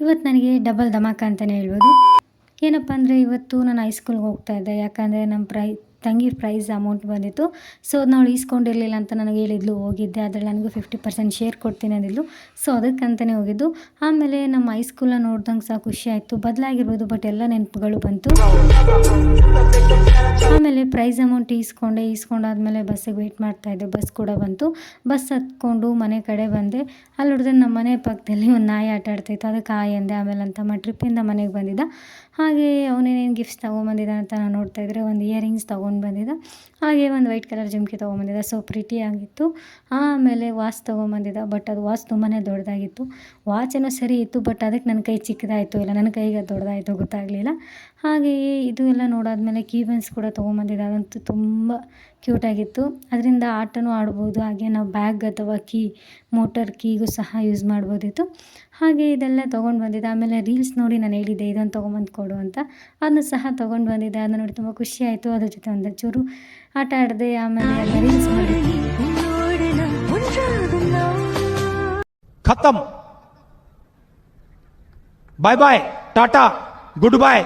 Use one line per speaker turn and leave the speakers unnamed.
ಇವತ್ತು ನನಗೆ ಡಬಲ್ ಧಮಾಕ ಅಂತಲೇ ಹೇಳ್ಬೋದು. ಏನಪ್ಪ ಅಂದರೆ ಇವತ್ತು ನಾನು ಹೈಸ್ಕೂಲ್ಗೆ ಹೋಗ್ತಾ ಇದ್ದೆ. ಯಾಕಂದರೆ ನಮ್ಮ ತಂಗಿ ಪ್ರೈಸ್ ಅಮೌಂಟ್ ಬಂದಿತ್ತು. ಸೊ ಅದನ್ನ ಅವಳು ಈಸ್ಕೊಂಡಿರಲಿಲ್ಲ ಅಂತ ನನಗೆ ಹೇಳಿದ್ಲು. ಹೋಗಿದ್ದೆ, ಅದ್ರಲ್ಲಿ ನನಗೂ 50% ಶೇರ್ ಕೊಡ್ತೀನಿ ಅಂದಿದ್ಲು. ಸೊ ಅದಕ್ಕಂತಲೇ ಹೋಗಿದ್ದು. ಆಮೇಲೆ ನಮ್ಮ ಹೈಸ್ಕೂಲನ್ನ ನೋಡ್ದಂಗೆ ಸಹ ಖುಷಿ ಆಯಿತು. ಬದಲಾಗಿರ್ಬೋದು, ಬಟ್ ಎಲ್ಲ ನೆನಪುಗಳು ಬಂತು. ಆಮೇಲೆ ಪ್ರೈಸ್ ಅಮೌಂಟ್ ಈಸ್ಕೊಂಡಾದ್ಮೇಲೆ ಬಸ್ಸಿಗೆ ವೆಯ್ಟ್ ಮಾಡ್ತಾಯಿದ್ದೆ. ಬಸ್ ಕೂಡ ಬಂತು. ಬಸ್ ಹತ್ಕೊಂಡು ಮನೆ ಕಡೆ ಬಂದೆ. ಅಲ್ಲಿ ನೋಡಿದ್ರೆ ನಮ್ಮ ಮನೆ ಪಕ್ಕದಲ್ಲಿ ಒಂದು ನಾಯಿ ಆಟ ಆಡ್ತಿತ್ತು. ಅದಕ್ಕೆ ಹಾಯ್ ಅಂದೆ. ಆಮೇಲೆ ನಮ್ಮ ತಮ್ಮ ಟ್ರಿಪ್ಪಿಂದ ಮನೆಗೆ ಬಂದಿದ್ದ. ಹಾಗೆ ಅವನೇನೇನು ಗಿಫ್ಟ್ಸ್ ತೊಗೊಂಬಂದಿದ್ದ ಅಂತ ನಾನು ನೋಡ್ತಾಯಿದ್ರೆ ಒಂದು ಇಯರಿಂಗ್ಸ್ ತೊಗೊಂಡು ಬಂದಿದ್ದ. ಹಾಗೆ ಒಂದು ವೈಟ್ ಕಲರ್ ಜುಮ್ಕಿ ತೊಗೊಂಬಂದಿದ್ದ. ಸೊ ಪ್ರಿಟಿಯಾಗಿತ್ತು. ಆಮೇಲೆ ವಾಚ್ ತೊಗೊಂಬಂದಿದ್ದ. ಬಟ್ ಅದು ವಾಚ್ ತುಂಬಾ ದೊಡ್ಡದಾಗಿತ್ತು. ವಾಚೇನೋ ಸರಿ ಇತ್ತು, ಬಟ್ ಅದಕ್ಕೆ ನನ್ನ ಕೈ ಚಿಕ್ಕದಾಯಿತು, ಇಲ್ಲ ನನ್ನ ಕೈಗೆ ದೊಡ್ಡದಾಯಿತು ಗೊತ್ತಾಗಲಿಲ್ಲ. ಹಾಗೆಯೇ ಇದು ಎಲ್ಲ ನೋಡಾದ್ಮೇಲೆ ಕೀಬೆನ್ಸ್ ಕೂಡ ತೊಗೊಂಬಂದಿದ್ದ. ಅದಂತೂ ತುಂಬ ಕ್ಯೂಟಾಗಿತ್ತು. ಅದರಿಂದ ಆಟನೂ ಆಡ್ಬೋದು. ಹಾಗೆ ನಾವು ಬ್ಯಾಗ್ ಅಥವಾ ಮೋಟರ್ ಕೀಗೂ ಸಹ ಯೂಸ್ ಮಾಡ್ಬೋದಿತ್ತು. ಹಾಗೆ ಇದೆಲ್ಲ ತೊಗೊಂಡು ಬಂದಿದ್ದೆ. ಆಮೇಲೆ ರೀಲ್ಸ್ ನೋಡಿ ನಾನು ಹೇಳಿದ್ದೆ ಇದನ್ನು ತೊಗೊಂಬಂದು ಕೊಡು ಅಂತ. ಅದನ್ನು ಸಹ ತೊಗೊಂಡು ಬಂದಿದ್ದೆ. ಅದನ್ನ ನೋಡಿ ತುಂಬ ಖುಷಿ ಆಯಿತು. ಅದ್ರ ಜೊತೆ ಒಂದು ಚೂರು ಆಟ ಆಡಿದೆ. ಆಮೇಲೆ ಎಲ್ಲ ರೀಲ್ಸ್ ಮಾಡಿದ್ದೆ.
खत्म. Bye bye, tata, good bye.